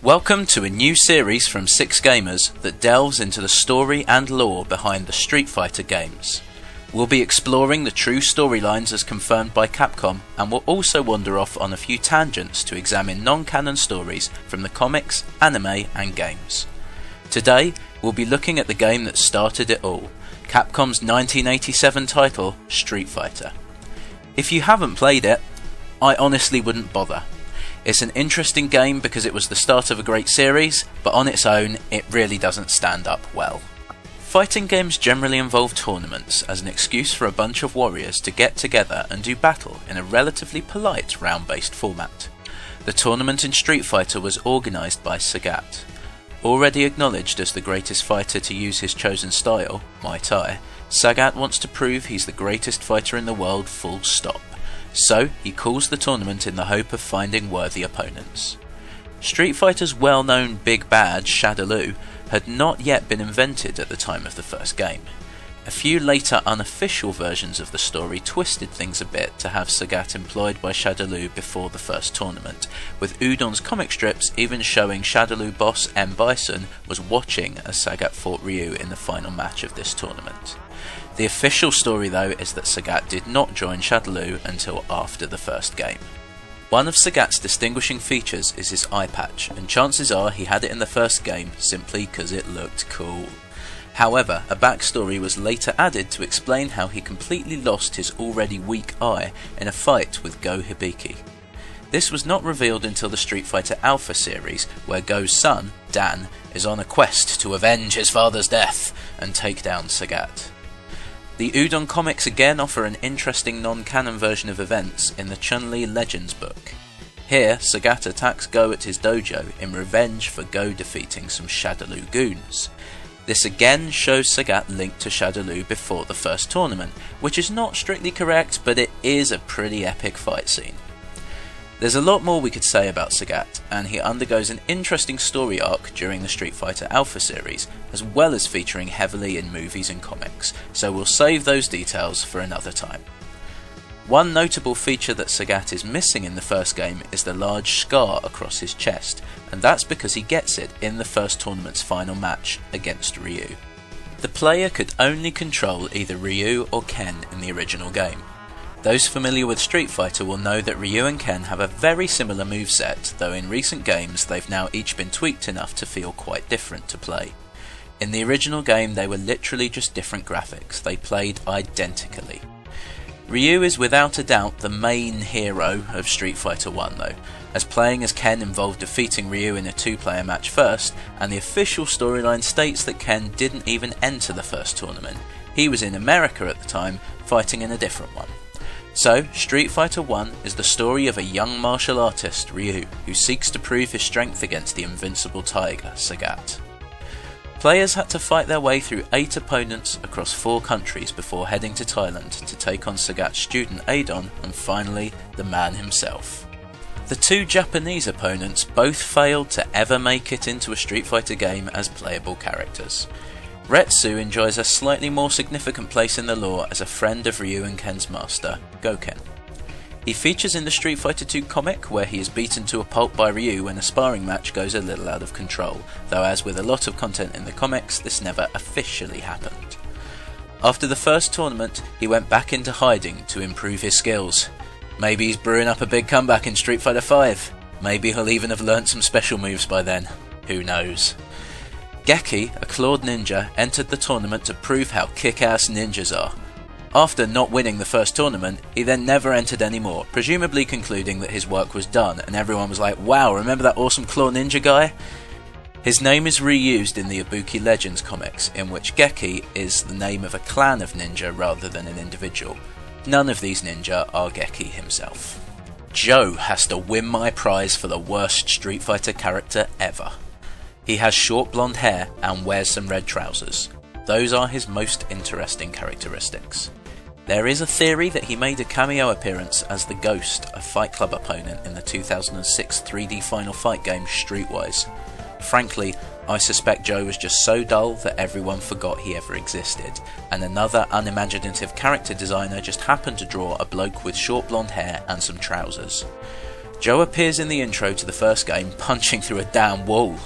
Welcome to a new series from Six Gamers that delves into the story and lore behind the Street Fighter games. We'll be exploring the true storylines as confirmed by Capcom, and we'll also wander off on a few tangents to examine non-canon stories from the comics, anime and games. Today, we'll be looking at the game that started it all, Capcom's 1987 title, Street Fighter. If you haven't played it, I honestly wouldn't bother. It's an interesting game because it was the start of a great series, but on its own, it really doesn't stand up well. Fighting games generally involve tournaments as an excuse for a bunch of warriors to get together and do battle in a relatively polite round-based format. The tournament in Street Fighter was organised by Sagat. Already acknowledged as the greatest fighter to use his chosen style, Muay Thai, Sagat wants to prove he's the greatest fighter in the world full stop. So, he calls the tournament in the hope of finding worthy opponents. Street Fighter's well-known big bad, Shadaloo, had not yet been invented at the time of the first game. A few later unofficial versions of the story twisted things a bit to have Sagat employed by Shadaloo before the first tournament, with Udon's comic strips even showing Shadaloo boss M. Bison was watching as Sagat fought Ryu in the final match of this tournament. The official story though is that Sagat did not join Shadaloo until after the first game. One of Sagat's distinguishing features is his eye patch, and chances are he had it in the first game simply because it looked cool. However, a backstory was later added to explain how he completely lost his already weak eye in a fight with Go Hibiki. This was not revealed until the Street Fighter Alpha series, where Go's son, Dan, is on a quest to avenge his father's death and take down Sagat. The Udon comics again offer an interesting non-canon version of events in the Chun-Li Legends book. Here, Sagat attacks Go at his dojo in revenge for Go defeating some Shadaloo goons. This again shows Sagat linked to Shadaloo before the first tournament, which is not strictly correct, but it is a pretty epic fight scene. There's a lot more we could say about Sagat, and he undergoes an interesting story arc during the Street Fighter Alpha series, as well as featuring heavily in movies and comics, so we'll save those details for another time. One notable feature that Sagat is missing in the first game is the large scar across his chest, and that's because he gets it in the first tournament's final match against Ryu. The player could only control either Ryu or Ken in the original game. Those familiar with Street Fighter will know that Ryu and Ken have a very similar moveset, though in recent games they've now each been tweaked enough to feel quite different to play. In the original game they were literally just different graphics, they played identically. Ryu is without a doubt the main hero of Street Fighter 1 though, as playing as Ken involved defeating Ryu in a two-player match first, and the official storyline states that Ken didn't even enter the first tournament. He was in America at the time, fighting in a different one. So, Street Fighter 1 is the story of a young martial artist, Ryu, who seeks to prove his strength against the invincible tiger, Sagat. Players had to fight their way through 8 opponents across 4 countries before heading to Thailand to take on Sagat's student Adon and finally, the man himself. The 2 Japanese opponents both failed to ever make it into a Street Fighter game as playable characters. Retsu enjoys a slightly more significant place in the lore as a friend of Ryu and Ken's master, Goken. He features in the Street Fighter 2 comic where he is beaten to a pulp by Ryu when a sparring match goes a little out of control, though as with a lot of content in the comics, this never officially happened. After the first tournament, he went back into hiding to improve his skills. Maybe he's brewing up a big comeback in Street Fighter 5. Maybe he'll even have learnt some special moves by then. Who knows? Geki, a clawed ninja, entered the tournament to prove how kick-ass ninjas are. After not winning the first tournament, he then never entered any more, presumably concluding that his work was done, and everyone was like, wow, remember that awesome claw ninja guy? His name is reused in the Ibuki Legends comics, in which Geki is the name of a clan of ninja rather than an individual. None of these ninja are Geki himself. Joe has to win my prize for the worst Street Fighter character ever. He has short blonde hair and wears some red trousers. Those are his most interesting characteristics. There is a theory that he made a cameo appearance as the Ghost, a Fight Club opponent in the 2006 3D Final Fight game Streetwise. Frankly, I suspect Joe was just so dull that everyone forgot he ever existed, and another unimaginative character designer just happened to draw a bloke with short blonde hair and some trousers. Joe appears in the intro to the first game punching through a damn wall.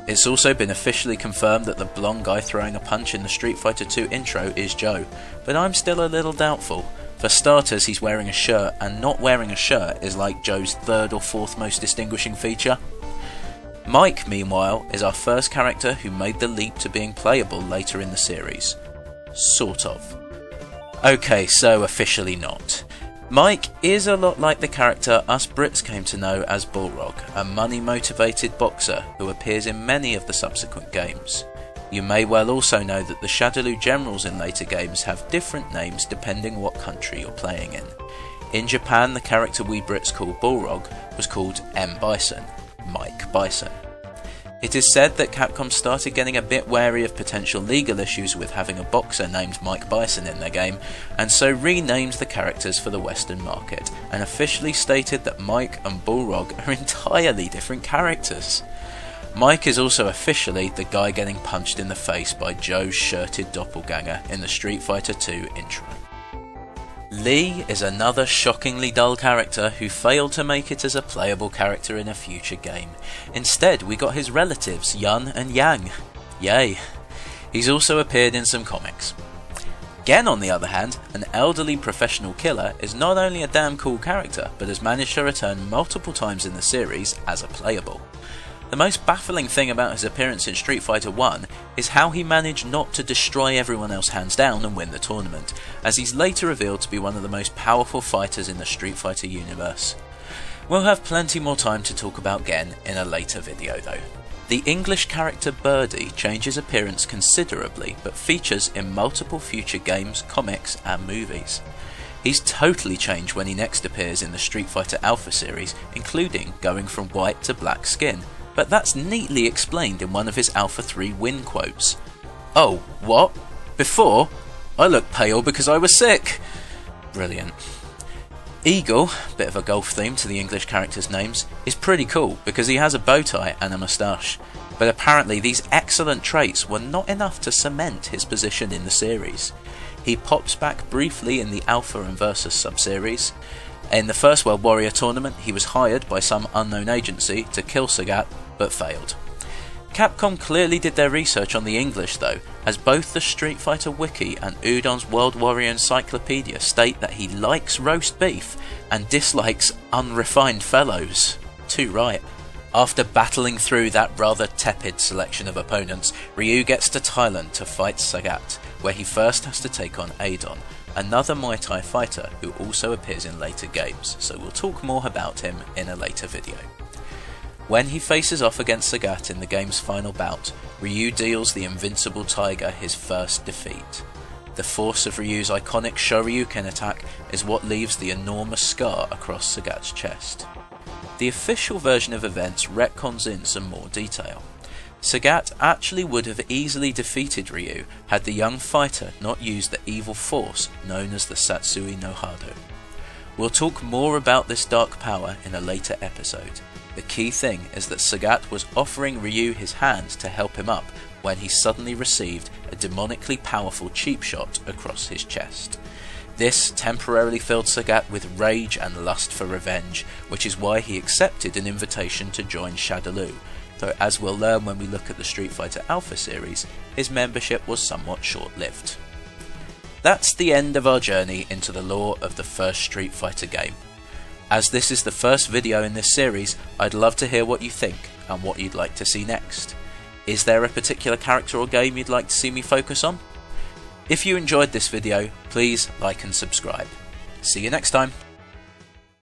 It's also been officially confirmed that the blonde guy throwing a punch in the Street Fighter 2 intro is Joe, but I'm still a little doubtful. For starters, he's wearing a shirt, and not wearing a shirt is like Joe's third or fourth most distinguishing feature. Mike, meanwhile, is our first character who made the leap to being playable later in the series. Sort of. Okay, so officially not. Mike is a lot like the character us Brits came to know as Balrog, a money-motivated boxer who appears in many of the subsequent games. You may well also know that the Shadaloo generals in later games have different names depending what country you're playing in. In Japan, the character we Brits call Balrog was called M. Bison, Mike Bison. It is said that Capcom started getting a bit wary of potential legal issues with having a boxer named Mike Bison in their game, and so renamed the characters for the Western market, and officially stated that Mike and Balrog are entirely different characters. Mike is also officially the guy getting punched in the face by Joe's shirted doppelganger in the Street Fighter 2 intro. Lee is another shockingly dull character who failed to make it as a playable character in a future game. Instead, we got his relatives, Yun and Yang. Yay. He's also appeared in some comics. Gen, on the other hand, an elderly professional killer, is not only a damn cool character, but has managed to return multiple times in the series as a playable. The most baffling thing about his appearance in Street Fighter 1 is how he managed not to destroy everyone else hands down and win the tournament, as he's later revealed to be one of the most powerful fighters in the Street Fighter universe. We'll have plenty more time to talk about Gen in a later video though. The English character Birdie changes appearance considerably, but features in multiple future games, comics and movies. He's totally changed when he next appears in the Street Fighter Alpha series, including going from white to black skin. But that's neatly explained in one of his Alpha 3 win quotes. Oh, what? Before? I looked pale because I was sick! Brilliant. Eagle, bit of a golf theme to the English characters' names, is pretty cool because he has a bow tie and a moustache. But apparently these excellent traits were not enough to cement his position in the series. He pops back briefly in the Alpha and Versus sub-series. In the first World Warrior tournament, he was hired by some unknown agency to kill Sagat, but failed. Capcom clearly did their research on the English though, as both the Street Fighter Wiki and Udon's World Warrior Encyclopedia state that he likes roast beef and dislikes unrefined fellows. Too right. After battling through that rather tepid selection of opponents, Ryu gets to Thailand to fight Sagat, where he first has to take on Adon, another Muay Thai fighter who also appears in later games, so we'll talk more about him in a later video. When he faces off against Sagat in the game's final bout, Ryu deals the Invincible Tiger his first defeat. The force of Ryu's iconic Shoryuken attack is what leaves the enormous scar across Sagat's chest. The official version of events retcons in some more detail. Sagat actually would have easily defeated Ryu had the young fighter not used the evil force known as the Satsui no Hado. We'll talk more about this dark power in a later episode. The key thing is that Sagat was offering Ryu his hand to help him up when he suddenly received a demonically powerful cheap shot across his chest. This temporarily filled Sagat with rage and lust for revenge, which is why he accepted an invitation to join Shadaloo, though as we'll learn when we look at the Street Fighter Alpha series, his membership was somewhat short-lived. That's the end of our journey into the lore of the first Street Fighter game. As this is the first video in this series, I'd love to hear what you think and what you'd like to see next. Is there a particular character or game you'd like to see me focus on? If you enjoyed this video, please like and subscribe. See you next time.